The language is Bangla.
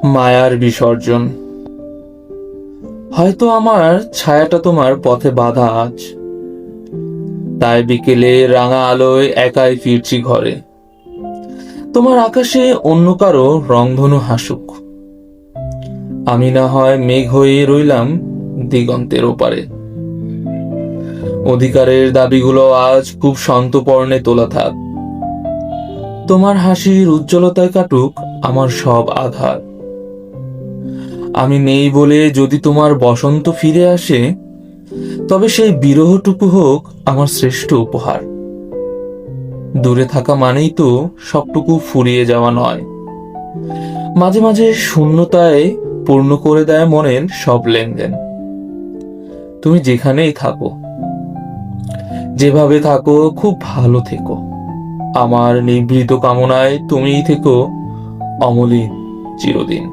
মায়ার বিসর্জন। হয়তো আমার ছায়াটা তোমার পথে বাধা আজ, তাই বিকেলে রাঙা আলোয় একাই ফিরছি ঘরে। তোমার আকাশে অন্য কারো রংধনু হাসুক, আমি না হয় মেঘ হয়ে রইলাম দিগন্তের ওপারে। অধিকারের দাবিগুলো আজ খুব সন্তর্পণে তোলা থাক, তোমার হাসির উজ্জ্বলতায় কাটুক আমার সব আধার। আমি নেই বলে যদি তোমার বসন্ত ফিরে আসে, তবে সেই বিরহটুকু হোক আমার শ্রেষ্ঠ উপহার। দূরে থাকা মানেই তো সবটুকু ফুরিয়ে যাওয়া নয়, মাঝে মাঝে শূন্যতায় পূর্ণ করে দেয় মনের সব লেনদেন। তুমি যেখানেই থাকো, যেভাবে থাকো, খুব ভালো থেকো। আমার নিভৃত কামনায় তুমিই থেকো অমলিন চিরদিন।